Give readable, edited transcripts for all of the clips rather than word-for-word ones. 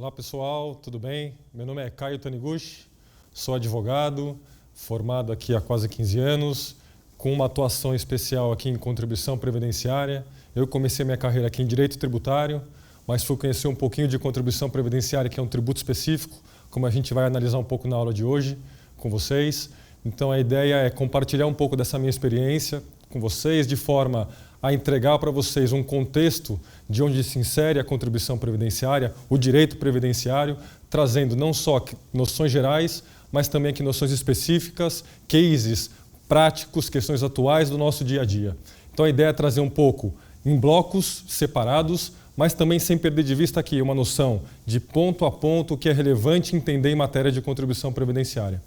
Olá pessoal, tudo bem? Meu nome é Caio Taniguchi, sou advogado, formado aqui há quase 15 anos, com uma atuação especial aqui em contribuição previdenciária. Eu comecei minha carreira aqui em direito tributário, mas fui conhecer um pouquinho de contribuição previdenciária, que é um tributo específico, como a gente vai analisar um pouco na aula de hoje com vocês. Então a ideia é compartilhar um pouco dessa minha experiência com vocês, de forma a entregar para vocês um contexto de onde se insere a contribuição previdenciária, o direito previdenciário, trazendo não só noções gerais, mas também aqui noções específicas, cases práticos, questões atuais do nosso dia a dia. Então a ideia é trazer um pouco em blocos separados, mas também sem perder de vista aqui uma noção de ponto a ponto o que é relevante entender em matéria de contribuição previdenciária.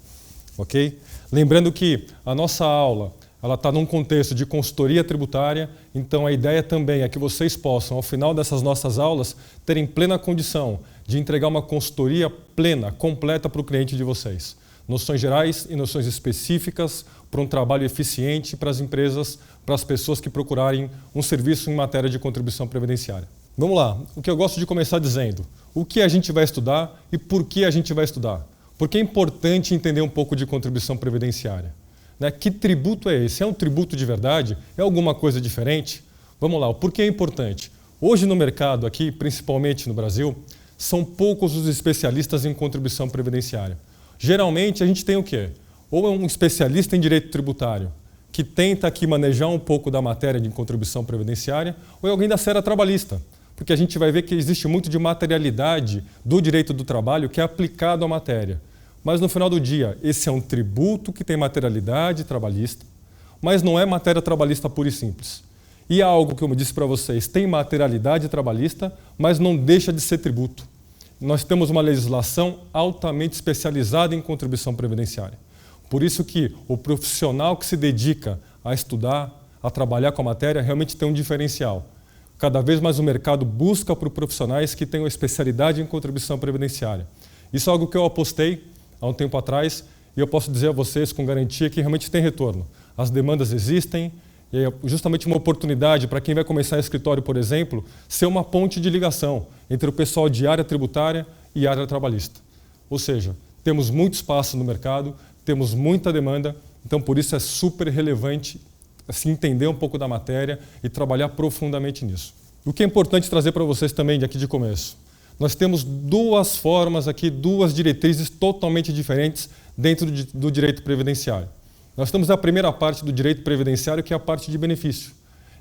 Ok? Lembrando que a nossa aula ela está num contexto de consultoria tributária, então a ideia também é que vocês possam, ao final dessas nossas aulas, terem plena condição de entregar uma consultoria plena, completa para o cliente de vocês. Noções gerais e noções específicas para um trabalho eficiente para as empresas, para as pessoas que procurarem um serviço em matéria de contribuição previdenciária. Vamos lá, o que eu gosto de começar dizendo, o que a gente vai estudar e por que a gente vai estudar? Porque é importante entender um pouco de contribuição previdenciária. Que tributo é esse? É um tributo de verdade? É alguma coisa diferente? Vamos lá, o porquê é importante? Hoje no mercado aqui, principalmente no Brasil, são poucos os especialistas em contribuição previdenciária. Geralmente a gente tem o quê? Ou é um especialista em direito tributário, que tenta aqui manejar um pouco da matéria de contribuição previdenciária, ou é alguém da seara trabalhista, porque a gente vai ver que existe muito de materialidade do direito do trabalho que é aplicado à matéria. Mas no final do dia, esse é um tributo que tem materialidade trabalhista, mas não é matéria trabalhista pura e simples. E é algo que, como eu disse para vocês, tem materialidade trabalhista, mas não deixa de ser tributo. Nós temos uma legislação altamente especializada em contribuição previdenciária. Por isso que o profissional que se dedica a estudar, a trabalhar com a matéria, realmente tem um diferencial. Cada vez mais o mercado busca por profissionais que tenham especialidade em contribuição previdenciária. Isso é algo que eu apostei há um tempo atrás, e eu posso dizer a vocês com garantia que realmente tem retorno. As demandas existem, e é justamente uma oportunidade para quem vai começar escritório, por exemplo, ser uma ponte de ligação entre o pessoal de área tributária e área trabalhista. Ou seja, temos muito espaço no mercado, temos muita demanda, então por isso é super relevante assim, entender um pouco da matéria e trabalhar profundamente nisso. O que é importante trazer para vocês também aqui de começo. Nós temos duas formas aqui, duas diretrizes totalmente diferentes dentro do direito previdenciário. Nós temos a primeira parte do direito previdenciário, que é a parte de benefício.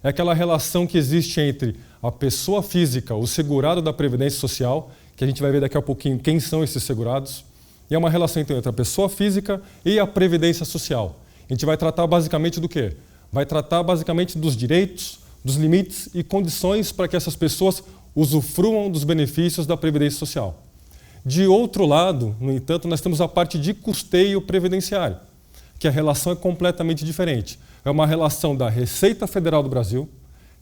É aquela relação que existe entre a pessoa física, o segurado da Previdência Social, que a gente vai ver daqui a pouquinho quem são esses segurados, e é uma relação entre a pessoa física e a Previdência Social. A gente vai tratar basicamente do quê? Vai tratar basicamente dos direitos, dos limites e condições para que essas pessoas usufruam dos benefícios da Previdência Social. De outro lado, no entanto, nós temos a parte de custeio previdenciário, que a relação é completamente diferente. É uma relação da Receita Federal do Brasil,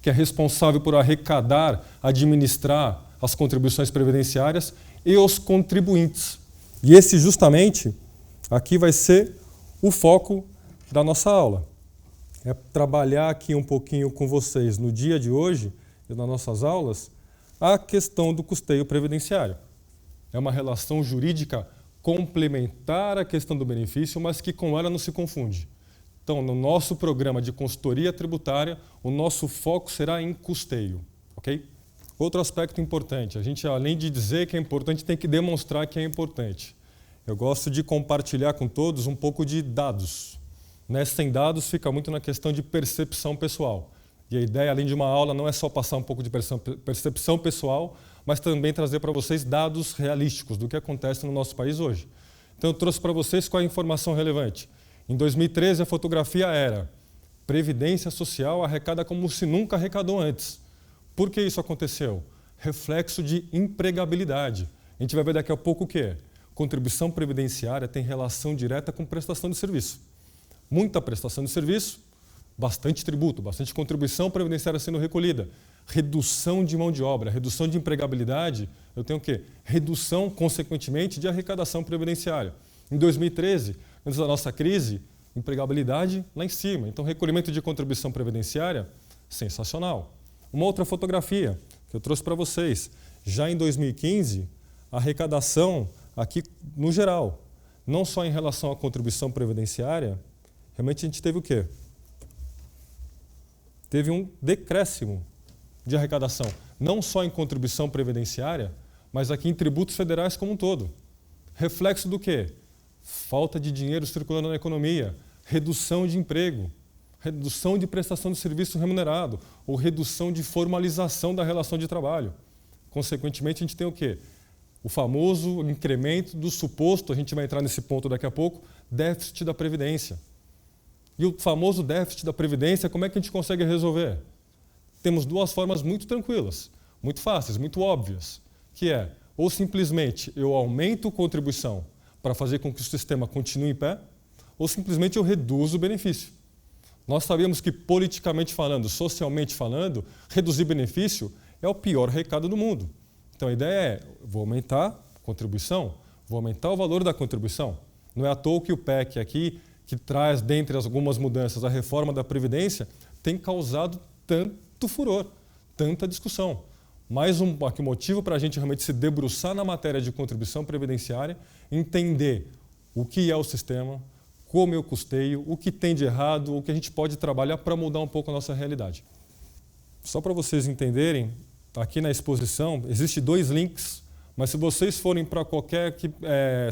que é responsável por arrecadar, administrar as contribuições previdenciárias, e os contribuintes. E esse justamente aqui vai ser o foco da nossa aula. É trabalhar aqui um pouquinho com vocês no dia de hoje, e nas nossas aulas, a questão do custeio previdenciário. É uma relação jurídica complementar à questão do benefício, mas que com ela não se confunde. Então, no nosso programa de consultoria tributária, o nosso foco será em custeio. Okay? Outro aspecto importante, a gente, além de dizer que é importante, tem que demonstrar que é importante. Eu gosto de compartilhar com todos um pouco de dados. Sem dados, fica muito na questão de percepção pessoal. E a ideia, além de uma aula, não é só passar um pouco de percepção pessoal, mas também trazer para vocês dados realísticos do que acontece no nosso país hoje. Então, eu trouxe para vocês qual é a informação relevante. Em 2013, a fotografia era Previdência Social arrecada como se nunca arrecadou antes. Por que isso aconteceu? Reflexo de empregabilidade. A gente vai ver daqui a pouco o que é. Contribuição previdenciária tem relação direta com prestação de serviço. Muita prestação de serviço, bastante tributo, bastante contribuição previdenciária sendo recolhida. Redução de mão de obra, redução de empregabilidade, eu tenho o quê? Redução, consequentemente, de arrecadação previdenciária. Em 2013, antes da nossa crise, empregabilidade lá em cima. Então, recolhimento de contribuição previdenciária, sensacional. Uma outra fotografia que eu trouxe para vocês. Já em 2015, a arrecadação aqui no geral, não só em relação à contribuição previdenciária, realmente a gente teve o quê? Teve um decréscimo de arrecadação, não só em contribuição previdenciária, mas aqui em tributos federais como um todo. Reflexo do quê? Falta de dinheiro circulando na economia, redução de emprego, redução de prestação de serviço remunerado ou redução de formalização da relação de trabalho. Consequentemente, a gente tem o quê? O famoso incremento do suposto, a gente vai entrar nesse ponto daqui a pouco, déficit da Previdência. E o famoso déficit da Previdência, como é que a gente consegue resolver? Temos duas formas muito tranquilas, muito fáceis, muito óbvias, que é ou simplesmente eu aumento a contribuição para fazer com que o sistema continue em pé, ou simplesmente eu reduzo o benefício. Nós sabemos que, politicamente falando, socialmente falando, reduzir benefício é o pior recado do mundo. Então a ideia é, vou aumentar a contribuição, vou aumentar o valor da contribuição. Não é à toa que o PEC aqui, que traz, dentre algumas mudanças, a reforma da Previdência, tem causado tanto furor, tanta discussão. Mais um motivo para a gente realmente se debruçar na matéria de contribuição previdenciária, entender o que é o sistema, como eu custeio, o que tem de errado, o que a gente pode trabalhar para mudar um pouco a nossa realidade. Só para vocês entenderem, aqui na exposição existem 2 links, mas se vocês forem para qualquer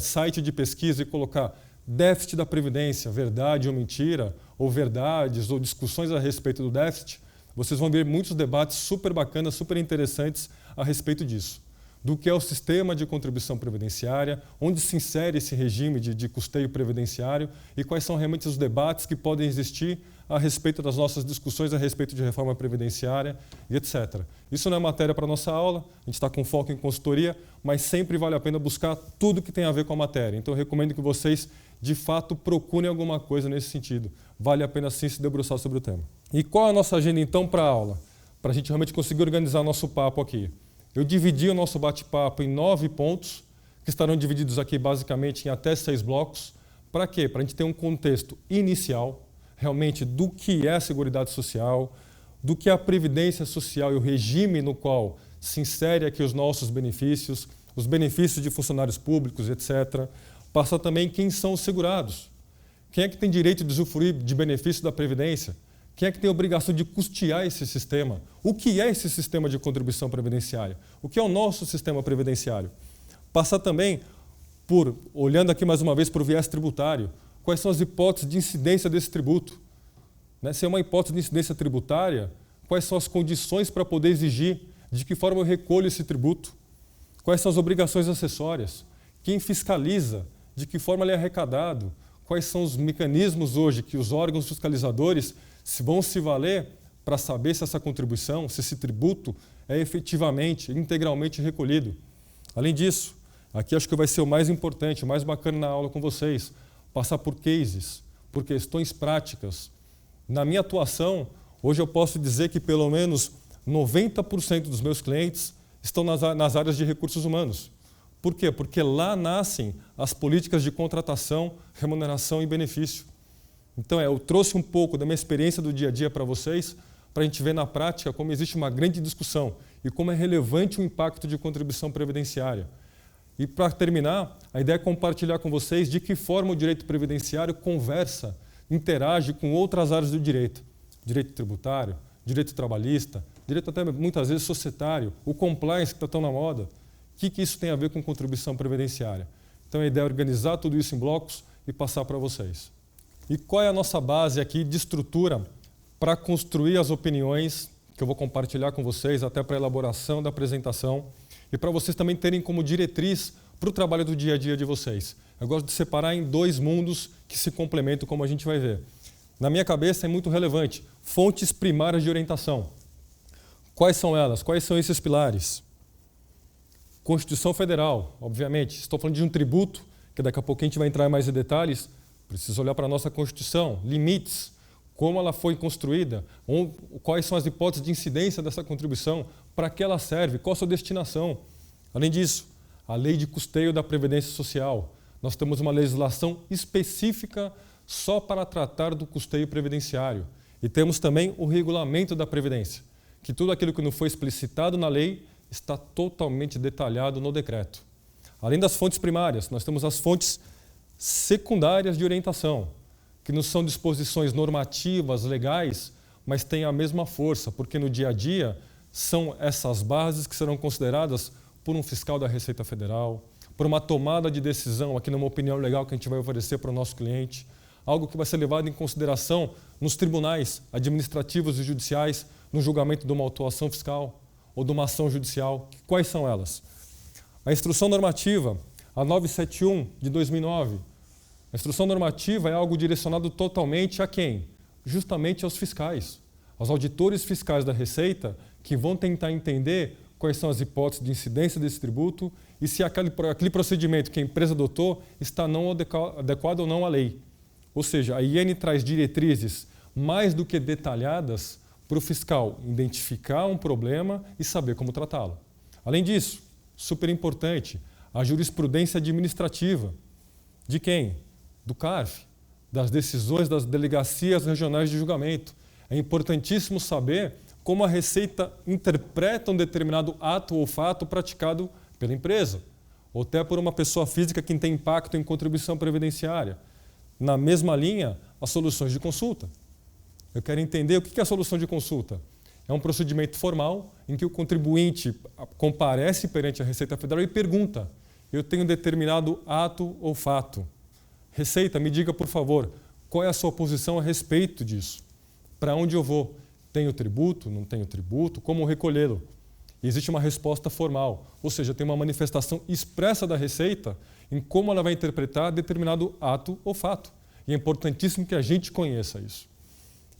site de pesquisa e colocar déficit da Previdência, verdade ou mentira, ou verdades ou discussões a respeito do déficit, vocês vão ver muitos debates super bacanas, super interessantes a respeito disso. Do que é o sistema de contribuição previdenciária, onde se insere esse regime de custeio previdenciário e quais são realmente os debates que podem existir a respeito das nossas discussões a respeito de reforma previdenciária e etc. Isso não é matéria para a nossa aula, a gente está com foco em consultoria, mas sempre vale a pena buscar tudo que tem a ver com a matéria. Então eu recomendo que vocês, de fato, procurem alguma coisa nesse sentido. Vale a pena sim se debruçar sobre o tema. E qual é a nossa agenda então para a aula? Para a gente realmente conseguir organizar nosso papo aqui. Eu dividi o nosso bate-papo em 9 pontos, que estarão divididos aqui basicamente em até 6 blocos. Para quê? Para a gente ter um contexto inicial, realmente, do que é a Seguridade Social, do que é a Previdência Social e o regime no qual se insere aqui os nossos benefícios, os benefícios de funcionários públicos, etc. Passa também quem são os segurados. Quem é que tem direito de usufruir de benefício da Previdência? Quem é que tem a obrigação de custear esse sistema? O que é esse sistema de contribuição previdenciária? O que é o nosso sistema previdenciário? Passar também por, olhando aqui mais uma vez para o viés tributário, quais são as hipóteses de incidência desse tributo? Se é uma hipótese de incidência tributária, quais são as condições para poder exigir? De que forma eu recolho esse tributo? Quais são as obrigações acessórias? Quem fiscaliza? De que forma ele é arrecadado? Quais são os mecanismos hoje que os órgãos fiscalizadores vão se valer para saber se essa contribuição, se esse tributo é efetivamente, integralmente recolhido? Além disso, aqui acho que vai ser o mais importante, o mais bacana na aula com vocês, passar por cases, por questões práticas. Na minha atuação, hoje eu posso dizer que pelo menos 90% dos meus clientes estão nas áreas de recursos humanos. Por quê? Porque lá nascem as políticas de contratação, remuneração e benefício. Então, eu trouxe um pouco da minha experiência do dia a dia para vocês, para a gente ver na prática como existe uma grande discussão e como é relevante o impacto de contribuição previdenciária. E, para terminar, a ideia é compartilhar com vocês de que forma o direito previdenciário conversa, interage com outras áreas do direito. Direito tributário, direito trabalhista, direito até muitas vezes societário, o compliance que está tão na moda. O que isso tem a ver com contribuição previdenciária? Então a ideia é organizar tudo isso em blocos e passar para vocês. E qual é a nossa base aqui de estrutura para construir as opiniões que eu vou compartilhar com vocês, até para a elaboração da apresentação e para vocês também terem como diretriz para o trabalho do dia a dia de vocês. Eu gosto de separar em 2 mundos que se complementam, como a gente vai ver. Na minha cabeça é muito relevante, fontes primárias de orientação. Quais são elas? Quais são esses pilares? Constituição Federal, obviamente. Estou falando de um tributo, que daqui a pouco a gente vai entrar mais em detalhes. Preciso olhar para a nossa Constituição, limites, como ela foi construída, quais são as hipóteses de incidência dessa contribuição, para que ela serve, qual a sua destinação. Além disso, a lei de custeio da Previdência Social. Nós temos uma legislação específica só para tratar do custeio previdenciário. E temos também o regulamento da Previdência, que tudo aquilo que não foi explicitado na lei está totalmente detalhado no decreto. Além das fontes primárias, nós temos as fontes secundárias de orientação, que não são disposições normativas, legais, mas têm a mesma força, porque no dia a dia são essas bases que serão consideradas por um fiscal da Receita Federal, por uma tomada de decisão, aqui numa opinião legal que a gente vai oferecer para o nosso cliente, algo que vai ser levado em consideração nos tribunais administrativos e judiciais, no julgamento de uma autuação fiscal ou de uma ação judicial. Quais são elas? A Instrução Normativa, a 971 de 2009. A Instrução Normativa é algo direcionado totalmente a quem? Justamente aos fiscais, aos auditores fiscais da Receita, que vão tentar entender quais são as hipóteses de incidência desse tributo e se aquele procedimento que a empresa adotou está não adequado ou não à lei. Ou seja, a IN traz diretrizes mais do que detalhadas para o fiscal identificar um problema e saber como tratá-lo. Além disso, super importante, a jurisprudência administrativa. De quem? Do CARF, das decisões das delegacias regionais de julgamento. É importantíssimo saber como a Receita interpreta um determinado ato ou fato praticado pela empresa, ou até por uma pessoa física que tem impacto em contribuição previdenciária. Na mesma linha, as soluções de consulta. Eu quero entender o que é a solução de consulta. É um procedimento formal em que o contribuinte comparece perante a Receita Federal e pergunta: eu tenho determinado ato ou fato. Receita, me diga, por favor, qual é a sua posição a respeito disso? Para onde eu vou? Tenho tributo? Não tenho tributo? Como recolhê-lo? Existe uma resposta formal, ou seja, tem uma manifestação expressa da Receita em como ela vai interpretar determinado ato ou fato. E é importantíssimo que a gente conheça isso.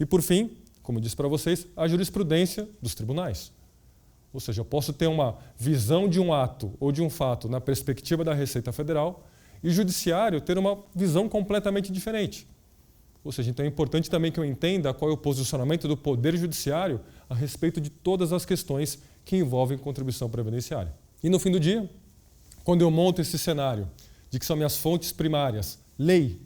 E, por fim, como eu disse para vocês, a jurisprudência dos tribunais. Ou seja, eu posso ter uma visão de um ato ou de um fato na perspectiva da Receita Federal e o judiciário ter uma visão completamente diferente. Ou seja, então é importante também que eu entenda qual é o posicionamento do Poder Judiciário a respeito de todas as questões que envolvem contribuição previdenciária. E no fim do dia, quando eu monto esse cenário de que são minhas fontes primárias, lei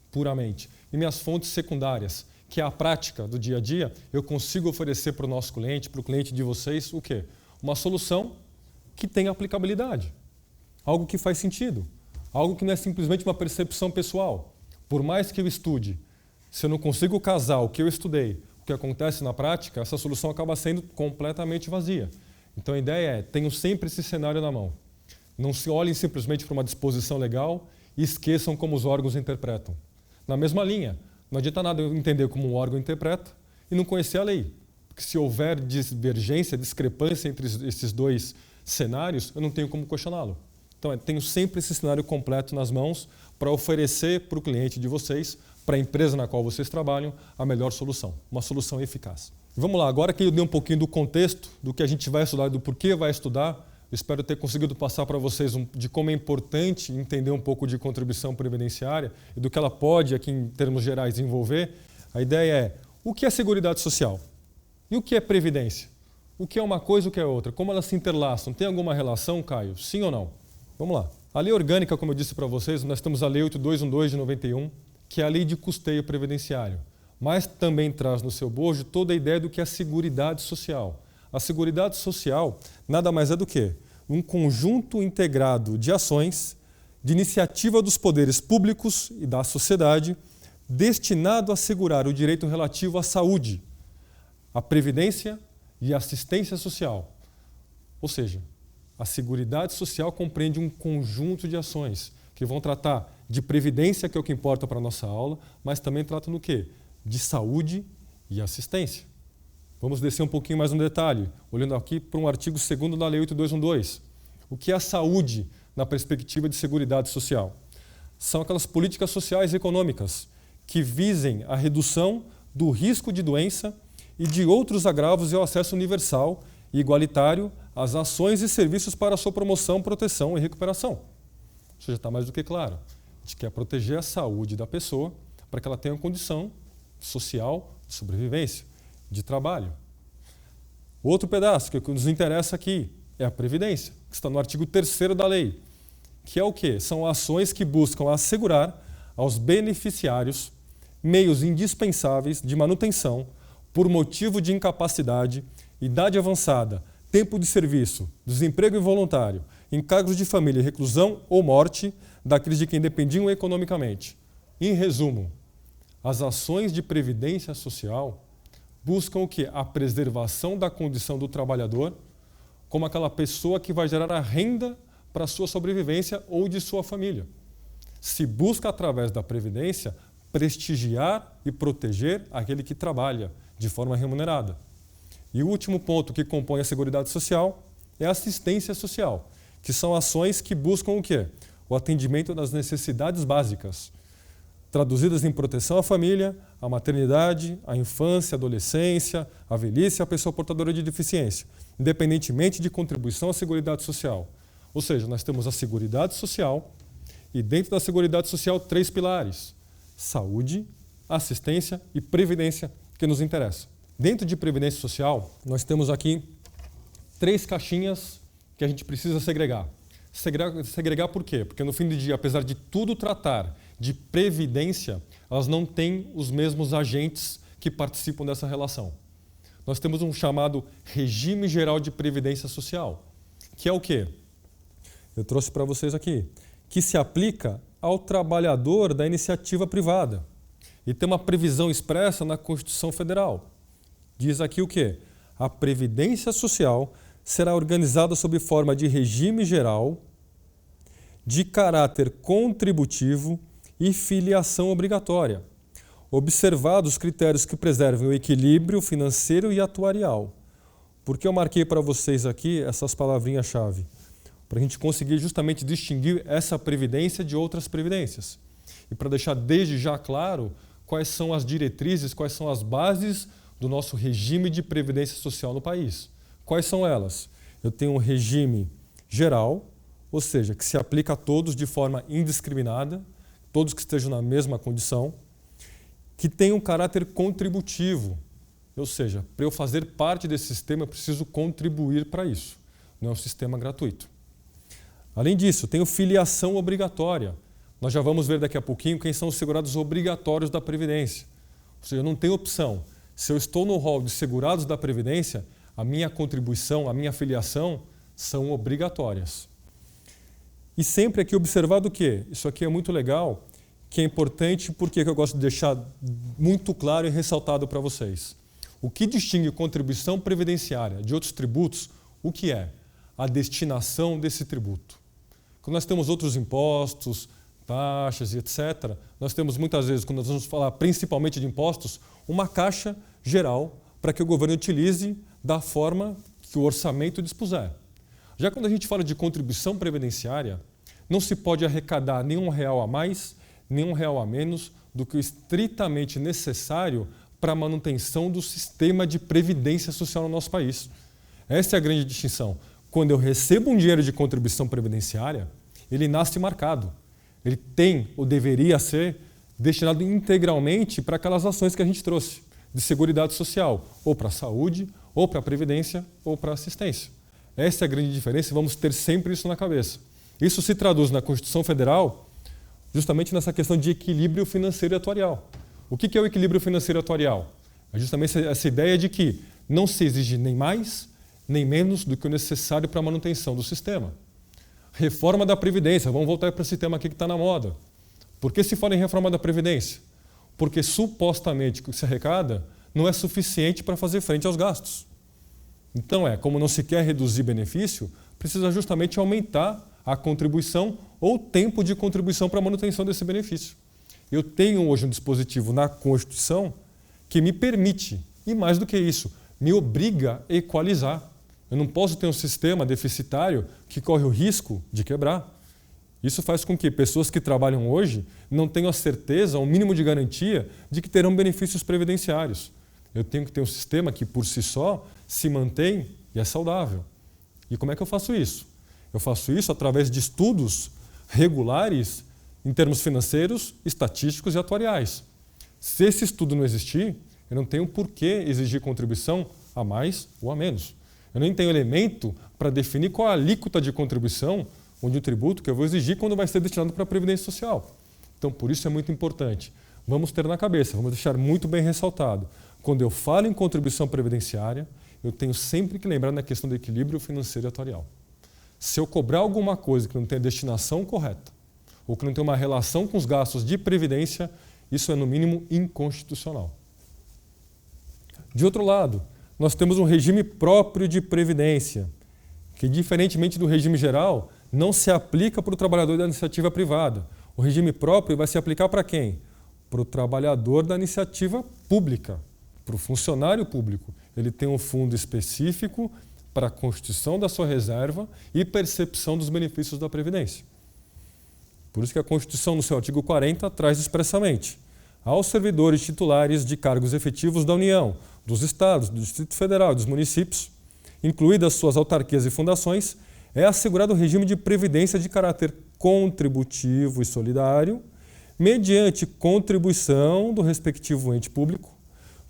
puramente, e minhas fontes secundárias, que é a prática do dia a dia, eu consigo oferecer para o nosso cliente, para o cliente de vocês, o quê? Uma solução que tem aplicabilidade, algo que faz sentido, algo que não é simplesmente uma percepção pessoal. Por mais que eu estude, se eu não consigo casar o que eu estudei, o que acontece na prática, essa solução acaba sendo completamente vazia. Então a ideia é, tenham sempre esse cenário na mão. Não se olhem simplesmente para uma disposição legal e esqueçam como os órgãos interpretam. Na mesma linha, não adianta nada eu entender como um órgão interpreta e não conhecer a lei. Porque se houver divergência, discrepância entre esses dois cenários, eu não tenho como questioná-lo. Então, eu tenho sempre esse cenário completo nas mãos para oferecer para o cliente de vocês, para a empresa na qual vocês trabalham, a melhor solução, uma solução eficaz. Vamos lá, agora que eu dei um pouquinho do contexto, do que a gente vai estudar e do porquê vai estudar, eu espero ter conseguido passar para vocês de como é importante entender um pouco de contribuição previdenciária e do que ela pode, aqui em termos gerais, envolver. A ideia é, o que é Seguridade Social? E o que é Previdência? O que é uma coisa e o que é outra? Como elas se interlaçam? Tem alguma relação, Caio? Sim ou não? Vamos lá. A lei orgânica, como eu disse para vocês, nós temos a Lei 8212 de 91, que é a lei de custeio previdenciário, mas também traz no seu bojo toda a ideia do que é a Seguridade Social. A Seguridade Social nada mais é do que um conjunto integrado de ações, de iniciativa dos poderes públicos e da sociedade, destinado a assegurar o direito relativo à saúde, à previdência e à assistência social. Ou seja, a Seguridade Social compreende um conjunto de ações que vão tratar de previdência, que é o que importa para a nossa aula, mas também tratam do quê? De saúde e assistência. Vamos descer um pouquinho mais no detalhe, olhando aqui para um artigo 2º da Lei 8212. O que é a saúde na perspectiva de Seguridade Social? São aquelas políticas sociais e econômicas que visem a redução do risco de doença e de outros agravos e ao acesso universal e igualitário às ações e serviços para a sua promoção, proteção e recuperação. Ou seja, está mais do que claro. A gente quer proteger a saúde da pessoa para que ela tenha uma condição social de sobrevivência, de trabalho. Outro pedaço que nos interessa aqui é a Previdência, que está no artigo 3º da lei, que é o quê? São ações que buscam assegurar aos beneficiários meios indispensáveis de manutenção por motivo de incapacidade, idade avançada, tempo de serviço, desemprego involuntário encargos de família, reclusão ou morte daqueles de quem dependiam economicamente. Em resumo, as ações de previdência social buscam o quê? A preservação da condição do trabalhador como aquela pessoa que vai gerar a renda para a sua sobrevivência ou de sua família. Se busca, através da previdência, prestigiar e proteger aquele que trabalha de forma remunerada. E o último ponto que compõe a Seguridade Social é a assistência social, que são ações que buscam o quê? O atendimento das necessidades básicas, traduzidas em proteção à família, à maternidade, à infância, à adolescência, à velhice e à pessoa portadora de deficiência, independentemente de contribuição à Seguridade Social. Ou seja, nós temos a Seguridade Social e dentro da Seguridade Social 3 pilares: saúde, assistência e previdência, que nos interessa. Dentro de previdência social, nós temos aqui 3 caixinhas que a gente precisa segregar. Segregar por quê? Porque no fim do dia, apesar de tudo tratar de previdência, elas não têm os mesmos agentes que participam dessa relação. Nós temos um chamado Regime Geral de Previdência Social, que é o quê? Eu trouxe para vocês aqui, que se aplica ao trabalhador da iniciativa privada e tem uma previsão expressa na Constituição Federal. Diz aqui o quê? A Previdência Social será organizada sob forma de regime geral, de caráter contributivo e filiação obrigatória, observados os critérios que preservem o equilíbrio financeiro e atuarial. Por que eu marquei para vocês aqui essas palavrinhas-chave? Para a gente conseguir justamente distinguir essa previdência de outras previdências. E para deixar desde já claro quais são as diretrizes, quais são as bases do nosso regime de previdência social no país. Quais são elas? Eu tenho um regime geral, ou seja, que se aplica a todos de forma indiscriminada, todos que estejam na mesma condição, que tem um caráter contributivo, ou seja, para eu fazer parte desse sistema eu preciso contribuir para isso, não é um sistema gratuito. Além disso, tenho filiação obrigatória. Nós já vamos ver daqui a pouquinho quem são os segurados obrigatórios da Previdência. Ou seja, não tem opção. Se eu estou no rol de segurados da Previdência, a minha contribuição, a minha filiação são obrigatórias. E sempre aqui observado o quê? Isso aqui é muito legal, que é importante porque eu gosto de deixar muito claro e ressaltado para vocês. O que distingue contribuição previdenciária de outros tributos, o que é? A destinação desse tributo. Quando nós temos outros impostos, taxas e etc., nós temos muitas vezes, quando nós vamos falar principalmente de impostos, uma caixa geral para que o governo utilize da forma que o orçamento dispuser. Já quando a gente fala de contribuição previdenciária, não se pode arrecadar nenhum real a mais, nenhum real a menos do que o estritamente necessário para a manutenção do sistema de previdência social no nosso país. Essa é a grande distinção. Quando eu recebo um dinheiro de contribuição previdenciária, ele nasce marcado. Ele tem ou deveria ser destinado integralmente para aquelas ações que a gente trouxe, de seguridade social, ou para a saúde, ou para a previdência, ou para a assistência. Essa é a grande diferença e vamos ter sempre isso na cabeça. Isso se traduz na Constituição Federal justamente nessa questão de equilíbrio financeiro e atuarial. O que é o equilíbrio financeiro e atuarial? É justamente essa ideia de que não se exige nem mais, nem menos do que o necessário para a manutenção do sistema. Reforma da Previdência. Vamos voltar para esse tema aqui que está na moda. Por que se fala em reforma da Previdência? Porque supostamente o que se arrecada não é suficiente para fazer frente aos gastos. Então como não se quer reduzir benefício, precisa justamente aumentar a contribuição ou o tempo de contribuição para a manutenção desse benefício. Eu tenho hoje um dispositivo na Constituição que me permite, e mais do que isso, me obriga a equalizar. Eu não posso ter um sistema deficitário que corre o risco de quebrar. Isso faz com que pessoas que trabalham hoje não tenham a certeza, o mínimo de garantia, de que terão benefícios previdenciários. Eu tenho que ter um sistema que, por si só, se mantém e é saudável. E como é que eu faço isso? Eu faço isso através de estudos regulares em termos financeiros, estatísticos e atuariais. Se esse estudo não existir, eu não tenho por que exigir contribuição a mais ou a menos. Eu nem tenho elemento para definir qual a alíquota de contribuição ou de tributo que eu vou exigir quando vai ser destinado para a Previdência Social. Então, por isso é muito importante. Vamos ter na cabeça, vamos deixar muito bem ressaltado. Quando eu falo em contribuição previdenciária, eu tenho sempre que lembrar na questão do equilíbrio financeiro e atuarial. Se eu cobrar alguma coisa que não tem a destinação correta, ou que não tem uma relação com os gastos de previdência, isso é, no mínimo, inconstitucional. De outro lado, nós temos um regime próprio de previdência, que, diferentemente do regime geral, não se aplica para o trabalhador da iniciativa privada. O regime próprio vai se aplicar para quem? Para o trabalhador da iniciativa pública, para o funcionário público. Ele tem um fundo específico para a constituição da sua reserva e percepção dos benefícios da Previdência. Por isso que a Constituição, no seu artigo 40, traz expressamente: aos servidores titulares de cargos efetivos da União, dos Estados, do Distrito Federal e dos municípios, incluídas suas autarquias e fundações, é assegurado o regime de previdência de caráter contributivo e solidário, mediante contribuição do respectivo ente público,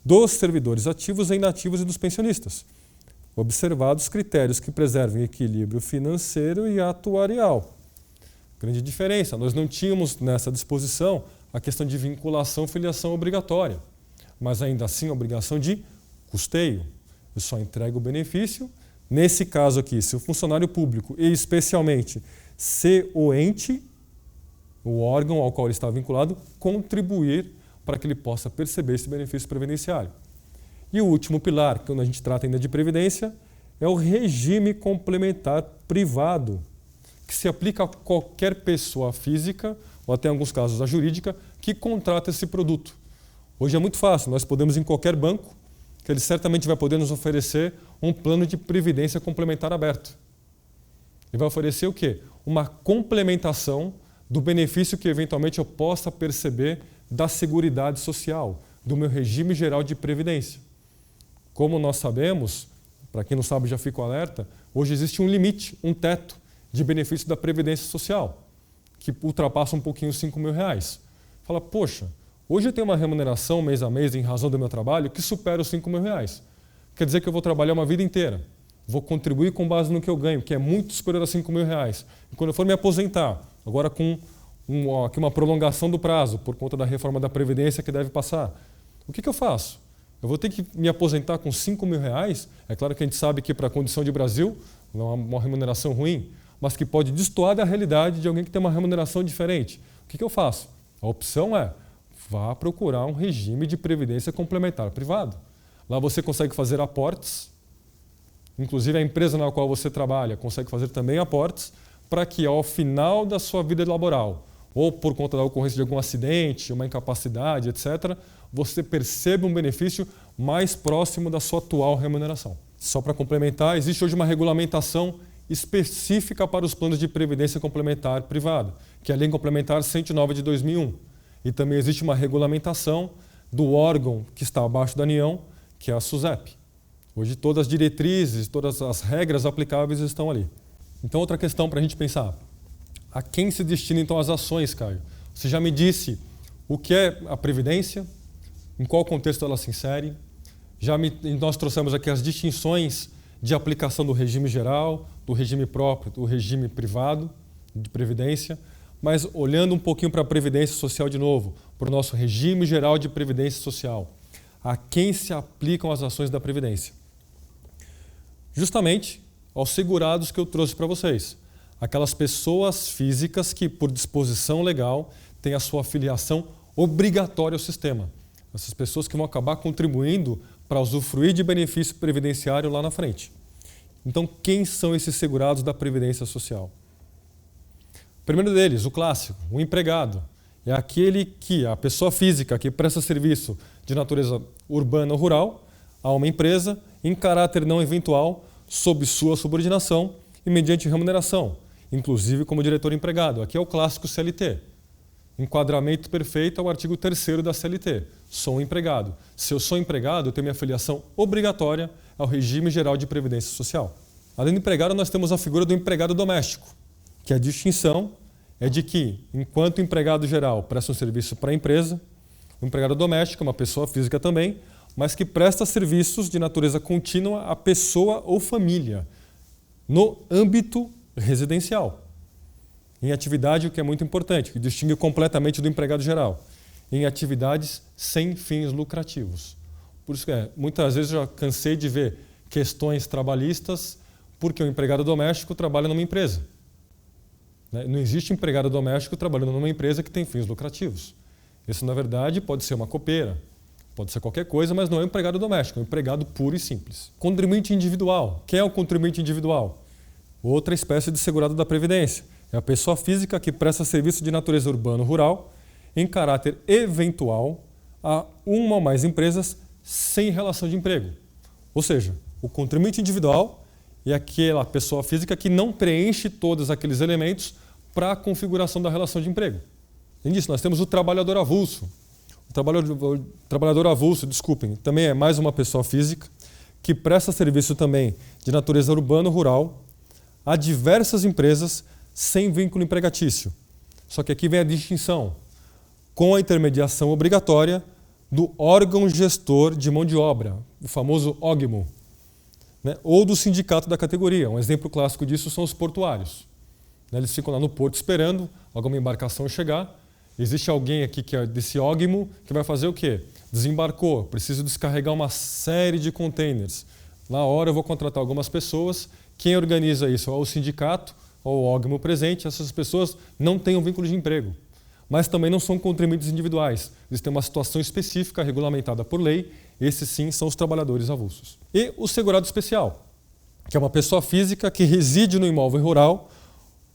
dos servidores ativos e inativos e dos pensionistas, observados critérios que preservem equilíbrio financeiro e atuarial. Grande diferença, nós não tínhamos nessa disposição a questão de vinculação e filiação obrigatória, mas ainda assim a obrigação de custeio. Eu só entrego o benefício, nesse caso aqui, se o funcionário público, e especialmente se o ente, o órgão ao qual ele está vinculado, contribuir para que ele possa perceber esse benefício previdenciário. E o último pilar, quando a gente trata ainda de previdência, é o regime complementar privado, que se aplica a qualquer pessoa física, ou até em alguns casos a jurídica, que contrata esse produto. Hoje é muito fácil, nós podemos ir em qualquer banco, que ele certamente vai poder nos oferecer um plano de previdência complementar aberto. Ele vai oferecer o quê? Uma complementação do benefício que eventualmente eu possa perceber da Seguridade Social, do meu regime geral de previdência. Como nós sabemos, para quem não sabe já fico alerta, hoje existe um limite, um teto de benefício da Previdência Social, que ultrapassa um pouquinho os R$5.000. Fala, poxa, hoje eu tenho uma remuneração mês a mês em razão do meu trabalho que supera os R$5.000. Quer dizer que eu vou trabalhar uma vida inteira, vou contribuir com base no que eu ganho, que é muito superior a R$5.000. E quando eu for me aposentar, agora com aqui uma prolongação do prazo, por conta da reforma da Previdência que deve passar, o que eu faço? Eu vou ter que me aposentar com R$5.000? É claro que a gente sabe que para a condição de Brasil não é uma remuneração ruim, mas que pode destoar da realidade de alguém que tem uma remuneração diferente. O que eu faço? A opção é, vá procurar um regime de previdência complementar privado. Lá você consegue fazer aportes, inclusive a empresa na qual você trabalha consegue fazer também aportes, para que ao final da sua vida laboral, ou por conta da ocorrência de algum acidente, uma incapacidade, etc., você perceba um benefício mais próximo da sua atual remuneração. Só para complementar, existe hoje uma regulamentação específica para os planos de previdência complementar privada, que é a Lei Complementar 109 de 2001. E também existe uma regulamentação do órgão que está abaixo da União, que é a SUSEP. Hoje todas as diretrizes, todas as regras aplicáveis estão ali. Então outra questão para a gente pensar, a quem se destinam então as ações, Caio? Você já me disse o que é a Previdência, em qual contexto ela se insere, nós trouxemos aqui as distinções de aplicação do regime geral, do regime próprio, do regime privado de Previdência, mas olhando um pouquinho para a Previdência Social de novo, para o nosso regime geral de Previdência Social, a quem se aplicam as ações da Previdência? Justamente aos segurados que eu trouxe para vocês. Aquelas pessoas físicas que, por disposição legal, têm a sua filiação obrigatória ao sistema. Essas pessoas que vão acabar contribuindo para usufruir de benefício previdenciário lá na frente. Então, quem são esses segurados da Previdência Social? O primeiro deles, o clássico, o empregado. É aquele que, a pessoa física que presta serviço de natureza urbana ou rural a uma empresa em caráter não eventual, sob sua subordinação e mediante remuneração, inclusive como diretor empregado. Aqui é o clássico CLT. Enquadramento perfeito ao artigo 3º da CLT. Sou um empregado. Se eu sou empregado, eu tenho minha filiação obrigatória ao regime geral de previdência social. Além do empregado, nós temos a figura do empregado doméstico, que a distinção é de que, enquanto o empregado geral presta um serviço para a empresa, o empregado doméstico é uma pessoa física também, mas que presta serviços de natureza contínua à pessoa ou família, no âmbito residencial. Em atividade, o que é muito importante, que distingue completamente do empregado geral, em atividades sem fins lucrativos. Por isso que muitas vezes eu já cansei de ver questões trabalhistas porque o empregado doméstico trabalha numa empresa. Não existe empregado doméstico trabalhando numa empresa que tem fins lucrativos. Isso, na verdade, pode ser uma copeira, pode ser qualquer coisa, mas não é um empregado doméstico, é um empregado puro e simples. Contribuinte individual. Quem é o contribuinte individual? Outra espécie de segurado da Previdência. É a pessoa física que presta serviço de natureza urbano-rural em caráter eventual a uma ou mais empresas sem relação de emprego. Ou seja, o contribuinte individual é aquela pessoa física que não preenche todos aqueles elementos para a configuração da relação de emprego. Além disso, nós temos o trabalhador avulso. O trabalhador avulso, desculpem, também é mais uma pessoa física que presta serviço também de natureza urbano-rural a diversas empresas sem vínculo empregatício. Só que aqui vem a distinção, com a intermediação obrigatória do órgão gestor de mão de obra, o famoso OGMO, ou do sindicato da categoria. Um exemplo clássico disso são os portuários. Eles ficam lá no porto esperando alguma embarcação chegar. Existe alguém aqui que é desse OGMO que vai fazer o quê? Desembarcou, preciso descarregar uma série de containers. Na hora eu vou contratar algumas pessoas. Quem organiza isso é o sindicato ou o OGMO presente. Essas pessoas não têm um vínculo de emprego, mas também não são contribuintes individuais. Eles têm uma situação específica regulamentada por lei. Esses sim são os trabalhadores avulsos. E o segurado especial, que é uma pessoa física que reside no imóvel rural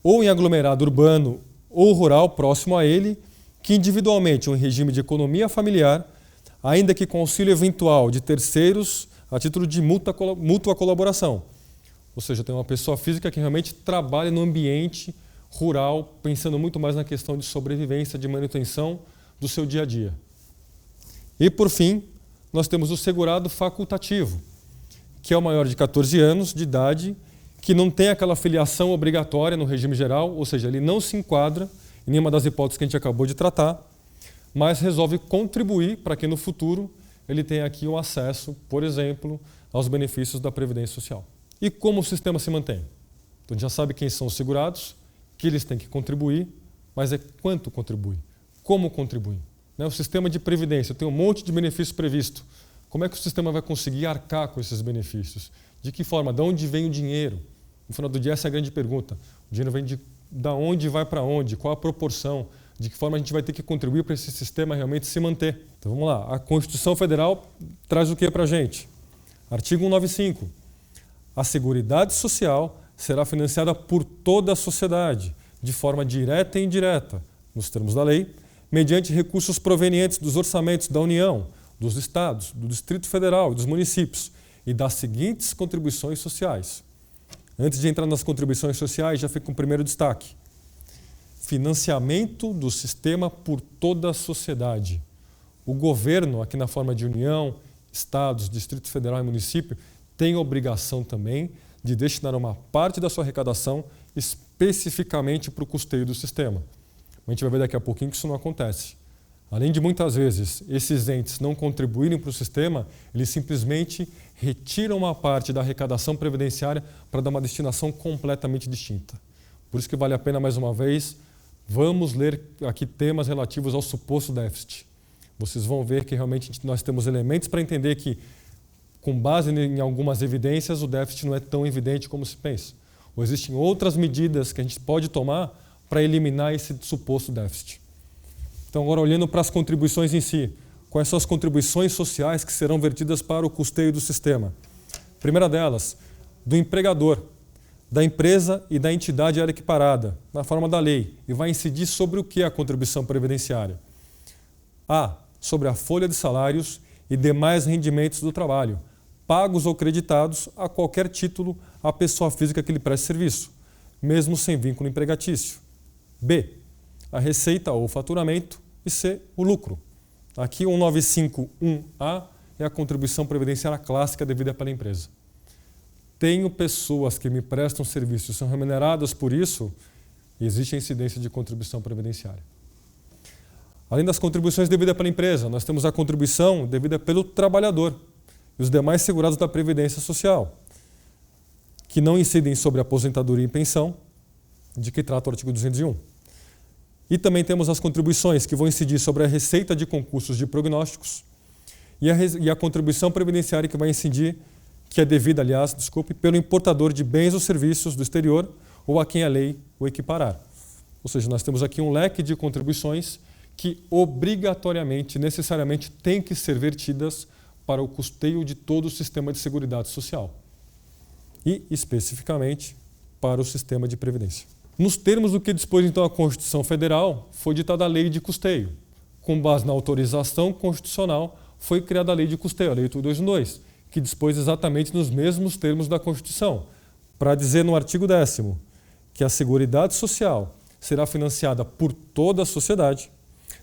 ou em aglomerado urbano ou rural próximo a ele, que individualmente, em regime de economia familiar, ainda que com auxílio eventual de terceiros a título de mútua colaboração. Ou seja, tem uma pessoa física que realmente trabalha no ambiente rural, pensando muito mais na questão de sobrevivência, de manutenção do seu dia a dia. E, por fim, nós temos o segurado facultativo, que é o maior de 14 anos de idade, que não tem aquela filiação obrigatória no regime geral, ou seja, ele não se enquadra em nenhuma das hipóteses que a gente acabou de tratar, mas resolve contribuir para que no futuro ele tenha aqui um acesso, por exemplo, aos benefícios da Previdência Social. E como o sistema se mantém? Então, a gente já sabe quem são os segurados, que eles têm que contribuir, mas é quanto contribui, como contribui. O sistema de previdência tem um monte de benefícios previsto. Como é que o sistema vai conseguir arcar com esses benefícios? De que forma? De onde vem o dinheiro? No final do dia, essa é a grande pergunta. O dinheiro vem de onde vai para onde? Qual a proporção? De que forma a gente vai ter que contribuir para esse sistema realmente se manter? Então vamos lá. A Constituição Federal traz o que para a gente? Artigo 195. A Seguridade Social será financiada por toda a sociedade, de forma direta e indireta, nos termos da lei, mediante recursos provenientes dos orçamentos da União, dos Estados, do Distrito Federal e dos municípios, e das seguintes contribuições sociais. Antes de entrar nas contribuições sociais, já fica um primeiro destaque. Financiamento do sistema por toda a sociedade. O governo, aqui na forma de União, Estados, Distrito Federal e município, tem obrigação também de destinar uma parte da sua arrecadação especificamente para o custeio do sistema. A gente vai ver daqui a pouquinho que isso não acontece. Além de muitas vezes esses entes não contribuírem para o sistema, eles simplesmente retiram uma parte da arrecadação previdenciária para dar uma destinação completamente distinta. Por isso que vale a pena, mais uma vez, vamos ler aqui temas relativos ao suposto déficit. Vocês vão ver que realmente nós temos elementos para entender que, com base em algumas evidências, o déficit não é tão evidente como se pensa. Ou existem outras medidas que a gente pode tomar para eliminar esse suposto déficit. Então, agora olhando para as contribuições em si, quais são as contribuições sociais que serão vertidas para o custeio do sistema? Primeira delas, do empregador, da empresa e da entidade área equiparada, na forma da lei, e vai incidir sobre o que é a contribuição previdenciária? A. Sobre a folha de salários e demais rendimentos do trabalho, pagos ou creditados a qualquer título à pessoa física que lhe preste serviço, mesmo sem vínculo empregatício. B. A receita ou faturamento. E C. O lucro. Aqui, 195.1a é a contribuição previdenciária clássica devida pela empresa. Tenho pessoas que me prestam serviços e são remuneradas por isso, e existe a incidência de contribuição previdenciária. Além das contribuições devidas pela empresa, nós temos a contribuição devida pelo trabalhador e os demais segurados da Previdência Social, que não incidem sobre aposentadoria e pensão, de que trata o artigo 201. E também temos as contribuições que vão incidir sobre a receita de concursos de prognósticos e a contribuição previdenciária que vai incidir, que é devida, aliás, pelo importador de bens ou serviços do exterior ou a quem a lei o equiparar. Ou seja, nós temos aqui um leque de contribuições que obrigatoriamente, necessariamente, têm que ser vertidas para o custeio de todo o sistema de seguridade social e, especificamente, para o sistema de previdência. Nos termos do que dispôs então a Constituição Federal, foi ditada a lei de custeio. Com base na autorização constitucional, foi criada a lei de custeio, a lei 8.212, que dispôs exatamente nos mesmos termos da Constituição, para dizer no artigo 10º que a Seguridade Social será financiada por toda a sociedade,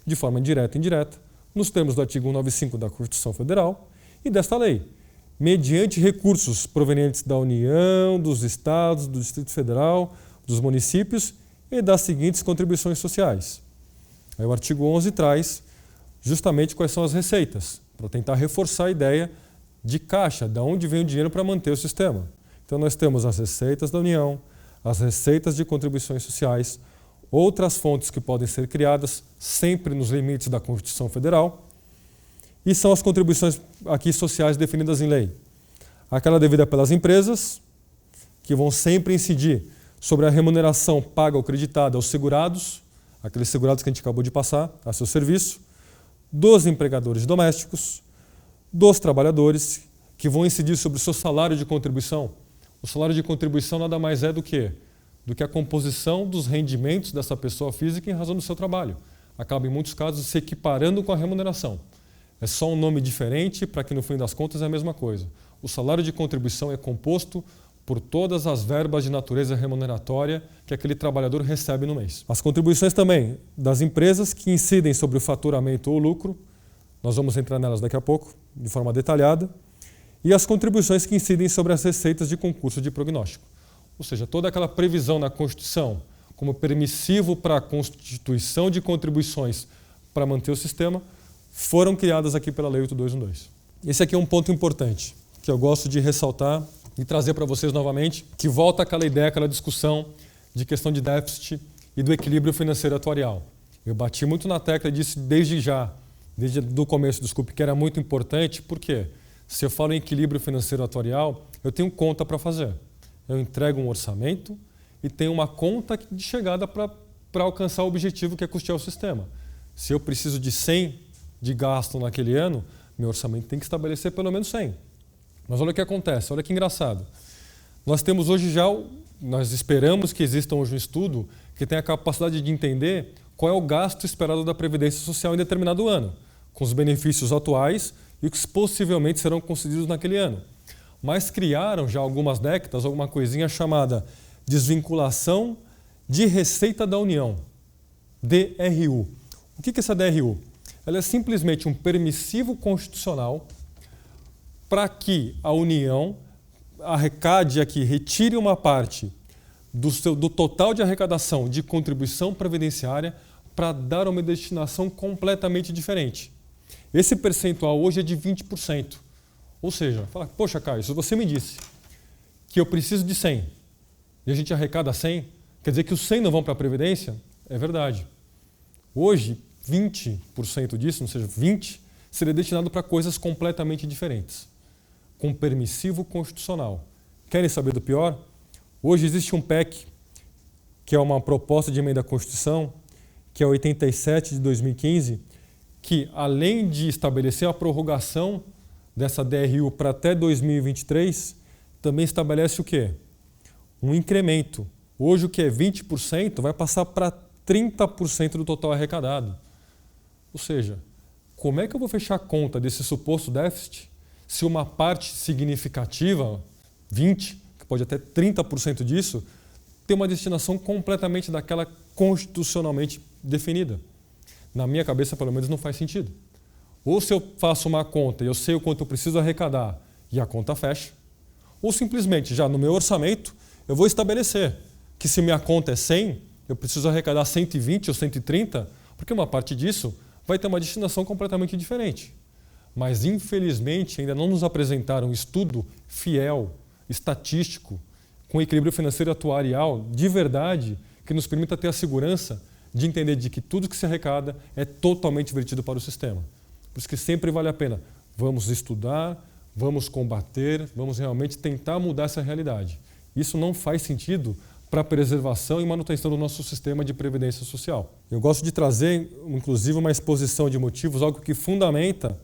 de forma direta e indireta, nos termos do artigo 195 da Constituição Federal e desta lei, mediante recursos provenientes da União, dos Estados, do Distrito Federal, dos municípios e das seguintes contribuições sociais. Aí o artigo 11 traz justamente quais são as receitas, para tentar reforçar a ideia de caixa, de onde vem o dinheiro para manter o sistema. Então nós temos as receitas da União, as receitas de contribuições sociais, outras fontes que podem ser criadas, sempre nos limites da Constituição Federal, e são as contribuições aqui sociais definidas em lei. Aquela devida pelas empresas, que vão sempre incidir sobre a remuneração paga ou creditada aos segurados, aqueles segurados que a gente acabou de passar a seu serviço, dos empregadores domésticos, dos trabalhadores, que vão incidir sobre o seu salário de contribuição. O salário de contribuição nada mais é do que a composição dos rendimentos dessa pessoa física em razão do seu trabalho. Acaba, em muitos casos, se equiparando com a remuneração. É só um nome diferente para que, no fim das contas, é a mesma coisa. O salário de contribuição é composto por todas as verbas de natureza remuneratória que aquele trabalhador recebe no mês. As contribuições também das empresas que incidem sobre o faturamento ou lucro, nós vamos entrar nelas daqui a pouco, de forma detalhada, e as contribuições que incidem sobre as receitas de concurso de prognóstico. Ou seja, toda aquela previsão na Constituição como permissivo para a constituição de contribuições para manter o sistema, foram criadas aqui pela Lei 8.212. Esse aqui é um ponto importante, que eu gosto de ressaltar e trazer para vocês novamente, que volta àquela ideia, àquela discussão de questão de déficit e do equilíbrio financeiro atuarial. Eu bati muito na tecla e disse desde o começo, que era muito importante, porque se eu falo em equilíbrio financeiro atuarial, eu tenho conta para fazer. Eu entrego um orçamento e tenho uma conta de chegada para alcançar o objetivo que é custear o sistema. Se eu preciso de 100 de gasto naquele ano, meu orçamento tem que estabelecer pelo menos 100. Mas olha o que acontece, olha que engraçado. Nós temos hoje nós esperamos que exista hoje um estudo que tenha a capacidade de entender qual é o gasto esperado da Previdência Social em determinado ano, com os benefícios atuais e os que possivelmente serão concedidos naquele ano. Mas criaram já há algumas décadas alguma coisinha chamada desvinculação de receita da União, DRU. O que é essa DRU? Ela é simplesmente um permissivo constitucional para que a União arrecade aqui, retire uma parte do total de arrecadação de contribuição previdenciária para dar uma destinação completamente diferente. Esse percentual hoje é de 20%. Ou seja, fala, poxa, Caio, se você me disse que eu preciso de 100 e a gente arrecada 100, quer dizer que os 100 não vão para a Previdência? É verdade. Hoje, 20% disso, ou seja, 20%, seria destinado para coisas completamente diferentes, com permissivo constitucional. Querem saber do pior? Hoje existe um PEC, que é uma proposta de emenda à Constituição, que é 87 de 2015, que além de estabelecer a prorrogação dessa DRU para até 2023, também estabelece o quê? Um incremento. Hoje o que é 20% vai passar para 30% do total arrecadado. Ou seja, como é que eu vou fechar a conta desse suposto déficit se uma parte significativa, 20%, que pode até 30% disso, tem uma destinação completamente daquela constitucionalmente definida? Na minha cabeça, pelo menos, não faz sentido. Ou se eu faço uma conta e eu sei o quanto eu preciso arrecadar e a conta fecha, ou simplesmente, já no meu orçamento, eu vou estabelecer que se minha conta é 100, eu preciso arrecadar 120 ou 130, porque uma parte disso vai ter uma destinação completamente diferente. Mas, infelizmente, ainda não nos apresentaram um estudo fiel, estatístico, com equilíbrio financeiro atuarial, de verdade, que nos permita ter a segurança de entender de que tudo que se arrecada é totalmente vertido para o sistema. Por isso que sempre vale a pena. Vamos estudar, vamos combater, vamos realmente tentar mudar essa realidade. Isso não faz sentido para a preservação e manutenção do nosso sistema de previdência social. Eu gosto de trazer, inclusive, uma exposição de motivos, algo que fundamenta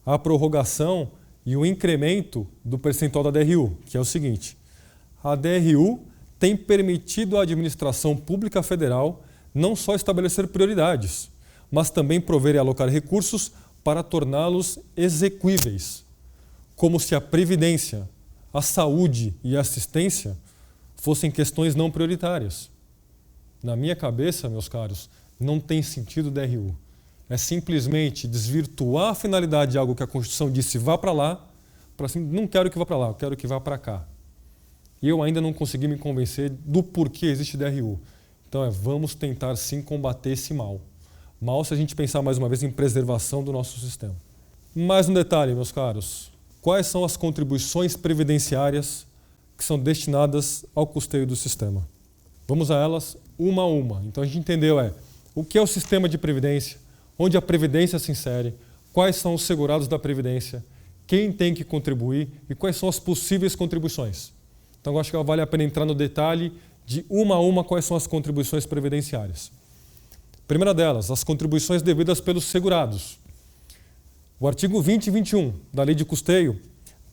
a prorrogação e o incremento do percentual da DRU, que é o seguinte: a DRU tem permitido à administração pública federal não só estabelecer prioridades, mas também prover e alocar recursos para torná-los exequíveis, como se a previdência, a saúde e a assistência fossem questões não prioritárias. Na minha cabeça, meus caros, não tem sentido DRU. É simplesmente desvirtuar a finalidade de algo que a Constituição disse vá para lá, para assim, não quero que vá para lá, eu quero que vá para cá. E eu ainda não consegui me convencer do porquê existe DRU. Então vamos tentar sim combater esse mal. Mal se a gente pensar mais uma vez em preservação do nosso sistema. Mais um detalhe, meus caros. Quais são as contribuições previdenciárias que são destinadas ao custeio do sistema? Vamos a elas uma a uma. Então a gente entendeu o que é o sistema de previdência, onde a previdência se insere, quais são os segurados da previdência, quem tem que contribuir e quais são as possíveis contribuições. Então eu acho que vale a pena entrar no detalhe de uma a uma quais são as contribuições previdenciárias. Primeira delas, as contribuições devidas pelos segurados. O artigo 20 e 21 da Lei de Custeio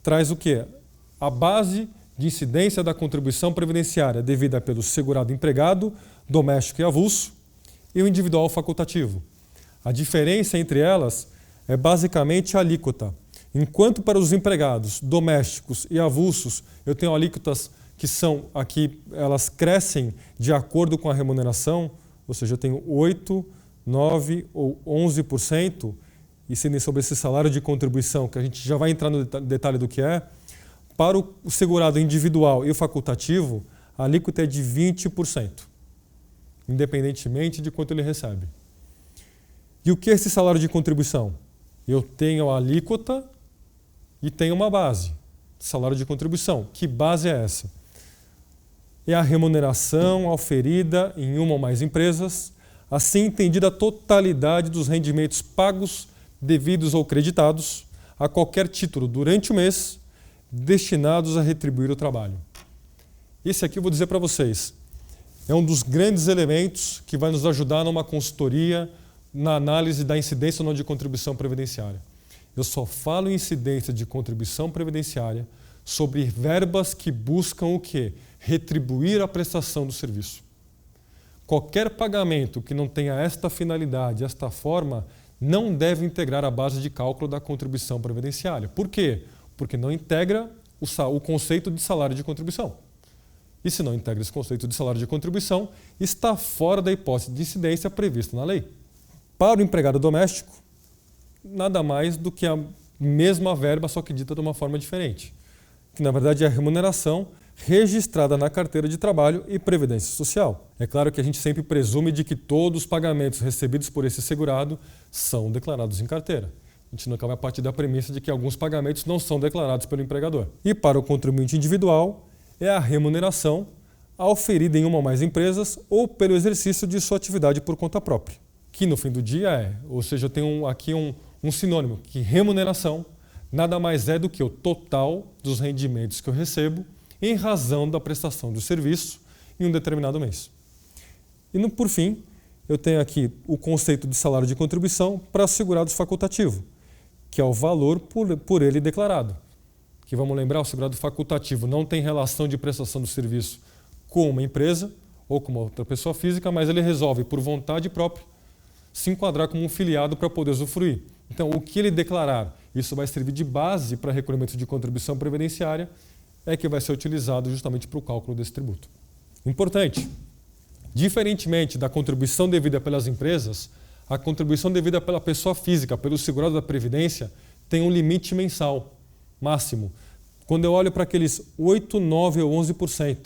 traz o quê? A base de incidência da contribuição previdenciária devida pelo segurado empregado, doméstico e avulso e o individual facultativo. A diferença entre elas é basicamente a alíquota. Enquanto para os empregados domésticos e avulsos eu tenho alíquotas que são aqui, elas crescem de acordo com a remuneração, ou seja, eu tenho 8%, 9% ou 11%, e sendo sobre esse salário de contribuição, que a gente já vai entrar no detalhe do que é. Para o segurado individual e o facultativo, a alíquota é de 20%, independentemente de quanto ele recebe. E o que é esse salário de contribuição? Eu tenho a alíquota e tenho uma base, salário de contribuição. Que base é essa? É a remuneração auferida em uma ou mais empresas, assim entendida a totalidade dos rendimentos pagos, devidos ou creditados, a qualquer título durante o mês, destinados a retribuir o trabalho. Esse aqui eu vou dizer para vocês, é um dos grandes elementos que vai nos ajudar numa consultoria, na análise da incidência ou não de contribuição previdenciária. Eu só falo em incidência de contribuição previdenciária sobre verbas que buscam o quê? Retribuir a prestação do serviço. Qualquer pagamento que não tenha esta finalidade, esta forma, não deve integrar a base de cálculo da contribuição previdenciária. Por quê? Porque não integra o conceito de salário de contribuição. E se não integra esse conceito de salário de contribuição, está fora da hipótese de incidência prevista na lei. Para o empregado doméstico, nada mais do que a mesma verba, só que dita de uma forma diferente, que na verdade é a remuneração registrada na carteira de trabalho e previdência social. É claro que a gente sempre presume de que todos os pagamentos recebidos por esse segurado são declarados em carteira. A gente nunca vai partir da premissa de que alguns pagamentos não são declarados pelo empregador. E para o contribuinte individual, é a remuneração auferida em uma ou mais empresas ou pelo exercício de sua atividade por conta própria. Que no fim do dia ou seja, eu tenho aqui um sinônimo, que remuneração nada mais é do que o total dos rendimentos que eu recebo em razão da prestação do serviço em um determinado mês. E por fim, eu tenho aqui o conceito de salário de contribuição para segurados facultativo, que é o valor por ele declarado. Que vamos lembrar, o segurado facultativo não tem relação de prestação do serviço com uma empresa ou com uma outra pessoa física, mas ele resolve, por vontade própria, se enquadrar como um filiado para poder usufruir. Então, o que ele declarar, isso vai servir de base para recolhimento de contribuição previdenciária, é que vai ser utilizado justamente para o cálculo desse tributo. Importante, diferentemente da contribuição devida pelas empresas, a contribuição devida pela pessoa física, pelo segurado da Previdência, tem um limite mensal máximo. Quando eu olho para aqueles 8%, 9% ou 11%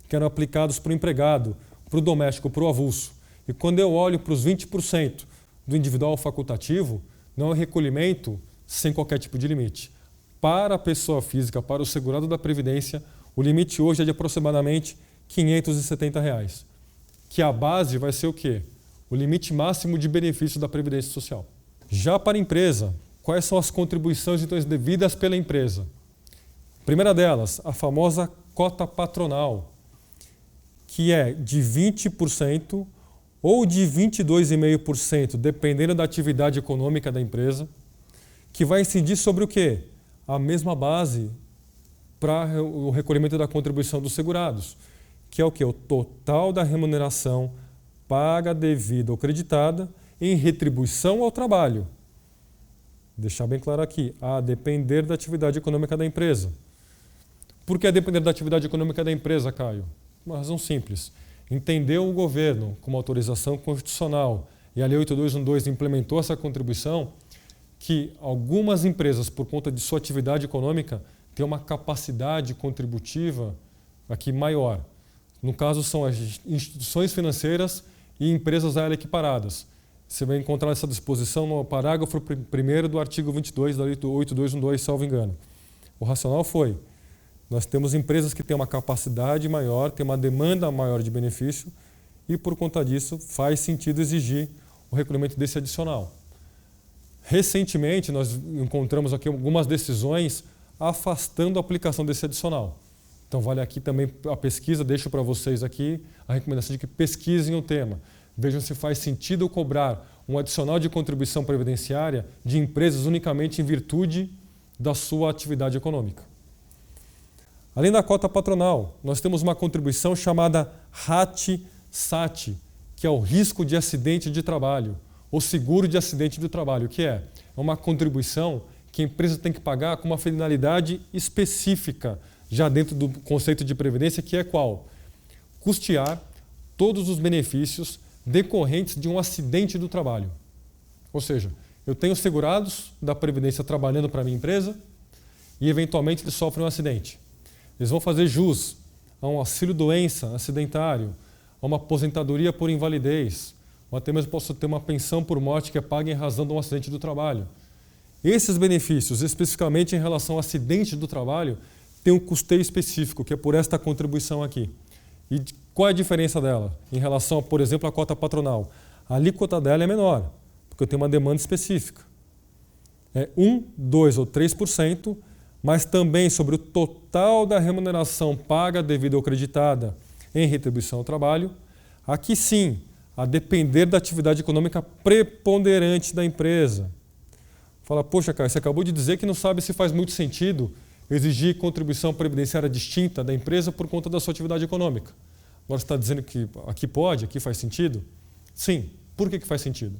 que eram aplicados para o empregado, para o doméstico, para o avulso, e quando eu olho para os 20% do individual facultativo, não é recolhimento sem qualquer tipo de limite. Para a pessoa física, para o segurado da Previdência, o limite hoje é de aproximadamente R$ 570, que a base vai ser o quê? O limite máximo de benefício da Previdência Social. Já para a empresa, quais são as contribuições então, devidas pela empresa. Primeira delas, a famosa cota patronal, que é de 20% ou de 22,5%, dependendo da atividade econômica da empresa, que vai incidir sobre o quê? A mesma base para o recolhimento da contribuição dos segurados, que é o quê? O total da remuneração paga, devida ou creditada em retribuição ao trabalho. Deixar bem claro aqui, a depender da atividade econômica da empresa. Por que a depender da atividade econômica da empresa, Caio? Uma razão simples. Entendeu o governo, como autorização constitucional, e a Lei 8212 implementou essa contribuição, que algumas empresas, por conta de sua atividade econômica, têm uma capacidade contributiva aqui maior. No caso, são as instituições financeiras e empresas a ela equiparadas. Você vai encontrar essa disposição no parágrafo 1º do artigo 22 da Lei 8212, salvo engano. O racional foi, nós temos empresas que têm uma capacidade maior, têm uma demanda maior de benefício e, por conta disso, faz sentido exigir o recolhimento desse adicional. Recentemente, nós encontramos aqui algumas decisões afastando a aplicação desse adicional. Então, vale aqui também a pesquisa, deixo para vocês aqui a recomendação de que pesquisem o tema. Vejam se faz sentido cobrar um adicional de contribuição previdenciária de empresas unicamente em virtude da sua atividade econômica. Além da cota patronal, nós temos uma contribuição chamada RAT-SAT, que é o risco de acidente de trabalho, ou seguro de acidente do trabalho, que é uma contribuição que a empresa tem que pagar com uma finalidade específica, já dentro do conceito de previdência, que é qual? Custear todos os benefícios decorrentes de um acidente do trabalho. Ou seja, eu tenho segurados da Previdência trabalhando para a minha empresa e, eventualmente, eles sofrem um acidente. Eles vão fazer jus a um auxílio-doença acidentário, a uma aposentadoria por invalidez, ou até mesmo posso ter uma pensão por morte que é paga em razão de um acidente do trabalho. Esses benefícios, especificamente em relação ao acidente do trabalho, têm um custeio específico, que é por esta contribuição aqui. E qual é a diferença dela em relação, por exemplo, à cota patronal? A alíquota dela é menor, porque eu tenho uma demanda específica. É 1, 2 ou 3%, mas também sobre o total da remuneração paga, devida ou creditada em retribuição ao trabalho. Aqui sim, a depender da atividade econômica preponderante da empresa. Fala, poxa, cara, você acabou de dizer que não sabe se faz muito sentido exigir contribuição previdenciária distinta da empresa por conta da sua atividade econômica. Agora você está dizendo que aqui pode, aqui faz sentido? Sim. Por que faz sentido?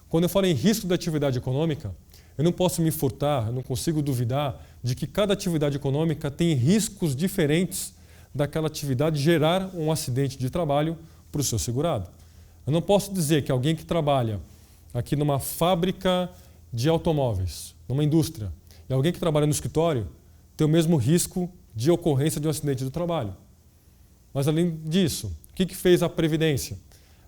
Quando eu falo em risco da atividade econômica, eu não posso me furtar, eu não consigo duvidar de que cada atividade econômica tem riscos diferentes daquela atividade gerar um acidente de trabalho para o seu segurado. Eu não posso dizer que alguém que trabalha aqui numa fábrica de automóveis, numa indústria, e alguém que trabalha no escritório tem o mesmo risco de ocorrência de um acidente do trabalho. Mas, além disso, o que fez a Previdência?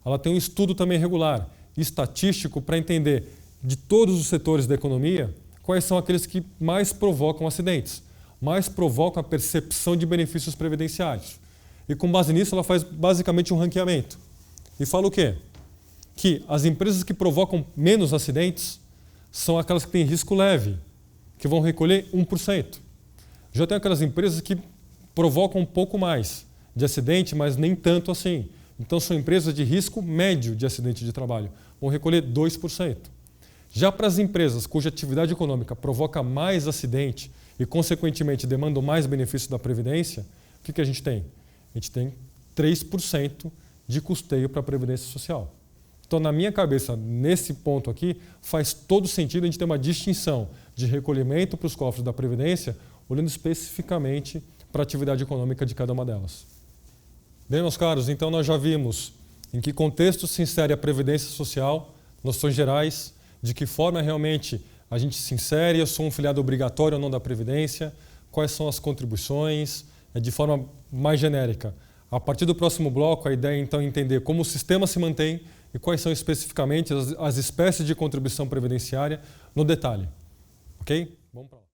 Ela tem um estudo também regular, estatístico, para entender de todos os setores da economia quais são aqueles que mais provocam acidentes, mais provocam a percepção de benefícios previdenciários. E, com base nisso, ela faz basicamente um ranqueamento. E fala o quê? Que as empresas que provocam menos acidentes são aquelas que têm risco leve, que vão recolher 1%. Já tem aquelas empresas que provocam um pouco mais de acidente, mas nem tanto assim. Então, são empresas de risco médio de acidente de trabalho, vão recolher 2%. Já para as empresas cuja atividade econômica provoca mais acidente e, consequentemente, demandam mais benefício da Previdência, o que a gente tem? A gente tem 3% de custeio para a Previdência Social. Então, na minha cabeça, nesse ponto aqui, faz todo sentido a gente ter uma distinção de recolhimento para os cofres da Previdência, olhando especificamente para a atividade econômica de cada uma delas. Bem, meus caros, então nós já vimos em que contexto se insere a Previdência Social, noções gerais, de que forma realmente a gente se insere, eu sou um filiado obrigatório ou não da Previdência, quais são as contribuições, de forma mais genérica. A partir do próximo bloco, a ideia então é entender como o sistema se mantém e quais são especificamente as espécies de contribuição previdenciária no detalhe. Ok? Vamos para lá.